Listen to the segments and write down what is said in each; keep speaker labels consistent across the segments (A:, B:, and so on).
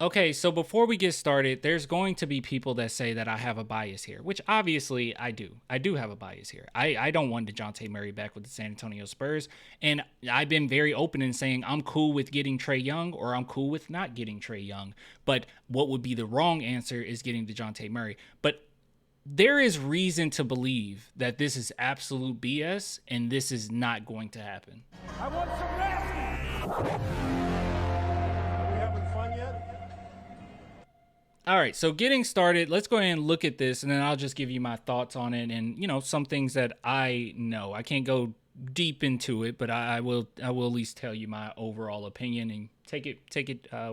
A: Okay, so before we get started, there's going to be people that say that I have a bias here, which obviously I do. I do have a bias here. I don't want DeJounte Murray back with the San Antonio Spurs. And I've been very open in saying I'm cool with getting Trae Young or I'm cool with not getting Trae Young. But what would be the wrong answer is getting DeJounte Murray. But there is reason to believe that this is absolute BS and this is not going to happen.
B: I want some nasty. Are we having fun yet?
A: All right, so getting started, let's go ahead and look at this, and then I'll just give you my thoughts on it, and some things that I know. I can't go deep into it, but I will at least tell you my overall opinion, and take it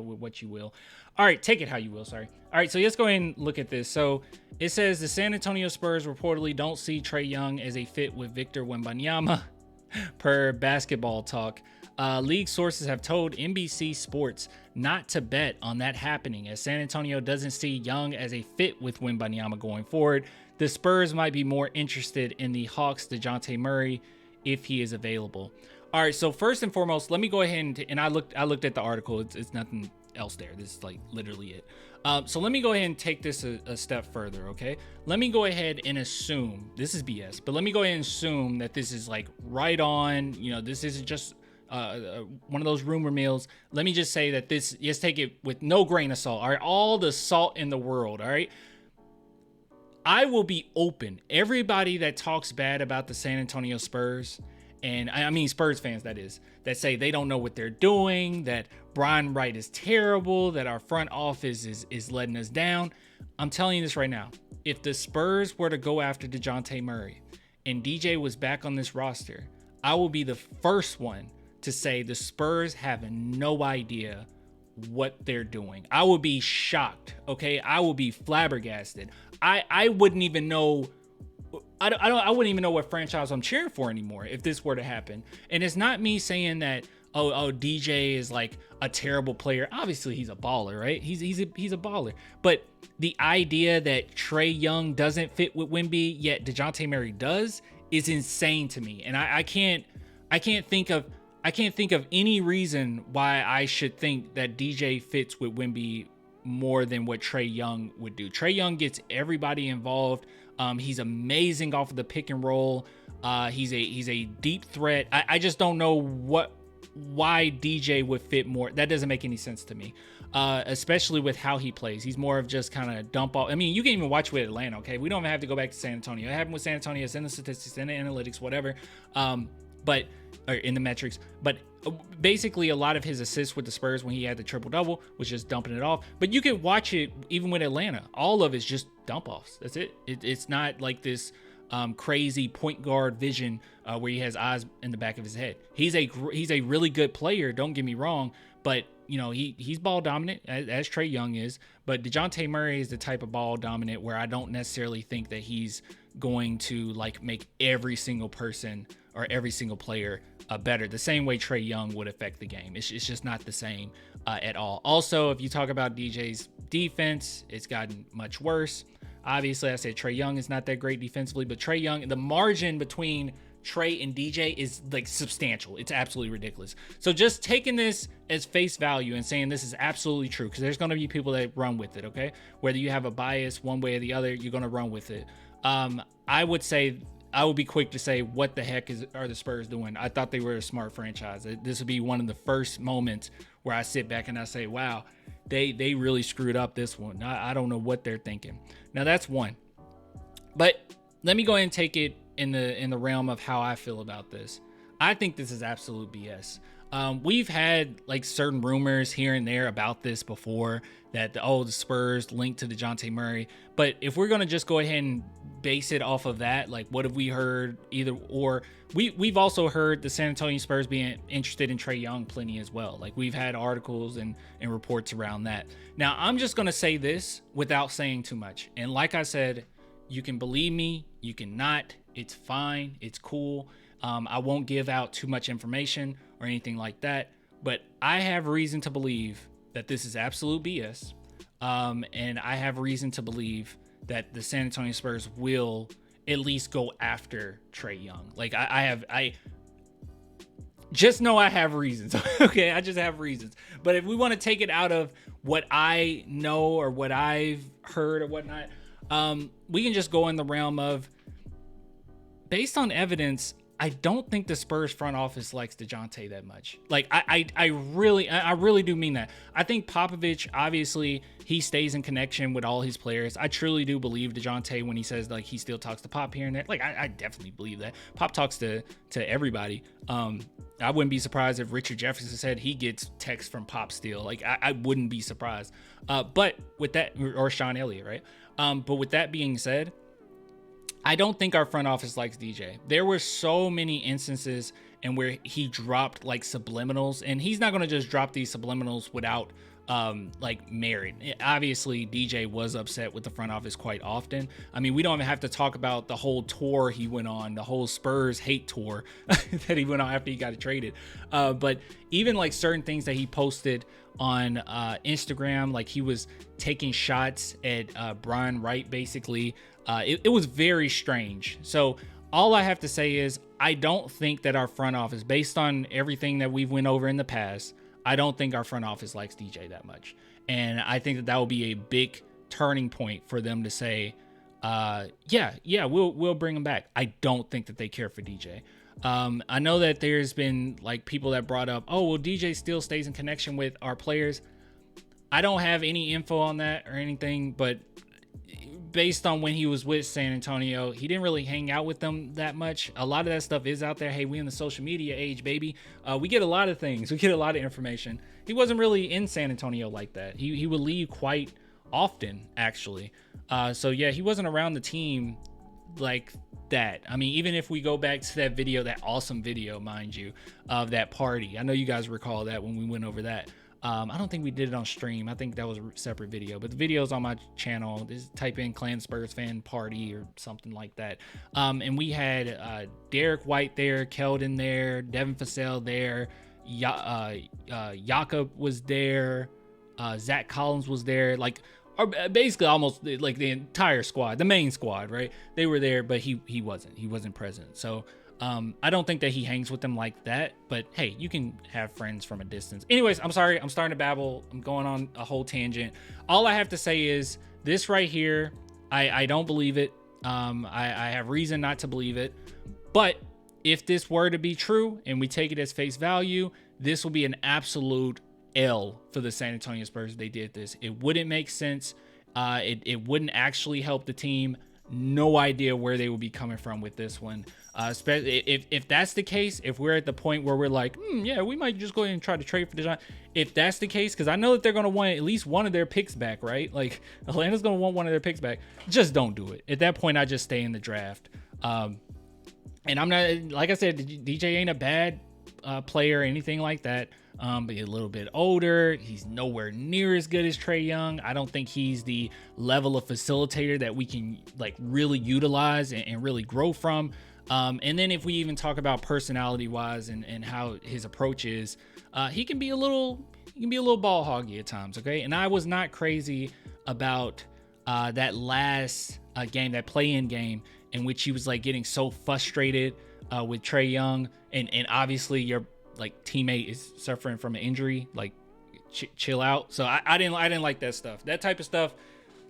A: with what you will. All right, take it how you will. Sorry. All right, so let's go ahead and look at this. So it says the San Antonio Spurs reportedly don't see Trae Young as a fit with Victor Wembanyama, per Basketball Talk. League sources have told NBC Sports not to bet on that happening, as San Antonio doesn't see Young as a fit with Wembanyama going forward. The Spurs might be more interested in the Hawks' DeJounte Murray if he is available. All right, so first and foremost, let me go ahead and I looked at the article. It's nothing else there. This is like literally it. So let me go ahead and take this a step further, okay? Let me go ahead and assume, this is BS, but let me go ahead and assume that this is like right on, this isn't just one of those rumor mills. Let me just say that this, just take it with no grain of salt, all right? All the salt in the world, all right? I will be open. Everybody that talks bad about the San Antonio Spurs, and I mean Spurs fans, that is, that say they don't know what they're doing, that Brian Wright is terrible, that our front office is letting us down. I'm telling you this right now. If the Spurs were to go after DeJounte Murray and DJ was back on this roster, I will be the first one to say the Spurs have no idea what they're doing. I would be shocked, okay? I would be flabbergasted. I wouldn't even know. I wouldn't even know what franchise I'm cheering for anymore if this were to happen. And it's not me saying that DJ is like a terrible player. Obviously he's a baller, right? He's a baller. But the idea that Trae Young doesn't fit with Wemby yet DeJounte Murray does is insane to me. And I can't think of any reason why I should think that DJ fits with Wemby more than what Trae Young would do. Trae Young gets everybody involved. He's amazing off of the pick and roll. He's a deep threat. I just don't know why DJ would fit more. That doesn't make any sense to me, especially with how he plays. He's more of just kind of dump off. I mean, you can even watch with Atlanta, okay? We don't have to go back to San Antonio. It happened with San Antonio. It's in the statistics, in the analytics, whatever. Or in the metrics. But basically, a lot of his assists with the Spurs when he had the triple-double was just dumping it off. But you can watch it even with Atlanta. All of it's just dump-offs. That's it. It's not like this crazy point guard vision where he has eyes in the back of his head. He's a really good player, don't get me wrong, but he's ball dominant as Trae Young is, but DeJounte Murray is the type of ball dominant where I don't necessarily think that he's going to like make every single person or every single player better the same way Trae Young would affect the game. It's just not the same at all. Also, if you talk about DJ's defense, it's gotten much worse. Obviously, I said Trae Young is not that great defensively, but Trae Young, the margin between Trae and DJ is like substantial. It's absolutely ridiculous. So just taking this as face value and saying this is absolutely true, because there's going to be people that run with it, okay? Whether you have a bias one way or the other, you're going to run with it. I would be quick to say, what the heck are the Spurs doing? I thought they were a smart franchise. This would be one of the first moments where I sit back and I say, wow, they really screwed up this one. I don't know what they're thinking. Now that's one. But let me go ahead and take it in the realm of how I feel about this. I think this is absolute BS. We've had like certain rumors here and there about this before that the Spurs linked to DeJounte Murray. But if we're gonna just go ahead and base it off of that, like what have we heard? We've also heard the San Antonio Spurs being interested in Trae Young plenty as well. Like we've had articles and reports around that. Now I'm just gonna say this without saying too much. And like I said, you can believe me, you can not. It's fine. It's cool. I won't give out too much information or anything like that, but I have reason to believe that this is absolute BS. And I have reason to believe that the San Antonio Spurs will at least go after Trae Young. Like just know I have reasons. Okay, I just have reasons. But if we want to take it out of what I know or what I've heard or whatnot, we can just go in the realm of, based on evidence, I don't think the Spurs front office likes DeJounte that much. Like, I really do mean that. I think Popovich, obviously, he stays in connection with all his players. I truly do believe DeJounte when he says, like, he still talks to Pop here and there. Like, I definitely believe that. Pop talks to everybody. I wouldn't be surprised if Richard Jefferson said he gets texts from Pop still. Like, I wouldn't be surprised. But with that, or Sean Elliott, right? But with that being said, I don't think our front office likes DJ. There were so many instances and where he dropped like subliminals, and he's not going to just drop these subliminals without like merit. Obviously, DJ was upset with the front office quite often. I mean, we don't even have to talk about the whole tour he went on, the whole Spurs hate tour that he went on after he got traded. But even like certain things that he posted on Instagram, like he was taking shots at Brian Wright, basically. It was very strange. So all I have to say is I don't think that our front office, based on everything that we've went over in the past, I don't think our front office likes DJ that much. And I think that will be a big turning point for them to say, we'll bring him back. I don't think that they care for DJ. I know that there's been like people that brought up, oh, well, DJ still stays in connection with our players. I don't have any info on that or anything, but based on when he was with San Antonio, he didn't really hang out with them that much. A lot of that stuff is out there. Hey, we in the social media age, baby. We get a lot of things. We get a lot of information. He wasn't really in San Antonio like that. He would leave quite often, actually. So yeah, he wasn't around the team like that. I mean, even if we go back to that video, that awesome video, mind you, of that party. I know you guys recall that when we went over that. I don't think we did it on stream. I think that was a separate video, but the video's on my channel. Just type in Clan Spurs fan party or something like that. And we had Derek White there, Keldon there, Devin Vassell there, Jakob was there, Zach Collins was there, like basically almost like the entire squad, the main squad, right? They were there, but he wasn't present. So I don't think that he hangs with them like that, but hey, you can have friends from a distance. Anyways, I'm sorry. I'm starting to babble. I'm going on a whole tangent. All I have to say is this right here. I don't believe it. I have reason not to believe it, but if this were to be true and we take it as face value, this will be an absolute L for the San Antonio Spurs if they did this. It wouldn't make sense. It wouldn't actually help the team. No idea where they would be coming from with this one. Especially if that's the case, if we're at the point where we're like, yeah, we might just go ahead and try to trade for DeJounte. If that's the case, because I know that they're going to want at least one of their picks back, right? Like Atlanta's going to want one of their picks back. Just don't do it. At that point, I just stay in the draft. And I'm not, like I said, DJ ain't a bad player or anything like that. But he's a little bit older. He's nowhere near as good as Trae Young. I don't think he's the level of facilitator that we can like really utilize and really grow from. And then if we even talk about personality wise and how his approach is, he can be a little ball hoggy at times. Okay. And I was not crazy about that last game, that play-in game in which he was like getting so frustrated with Trae Young, and obviously your like teammate is suffering from an injury, like chill out. So I didn't like that stuff. That type of stuff,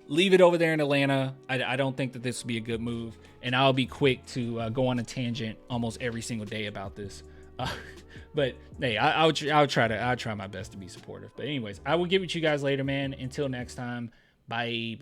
A: leave it over there in Atlanta. I don't think that this would be a good move, and I'll be quick to go on a tangent almost every single day about this. But hey, I'll try my best to be supportive. But anyways, I will get with you guys later, man. Until next time, bye.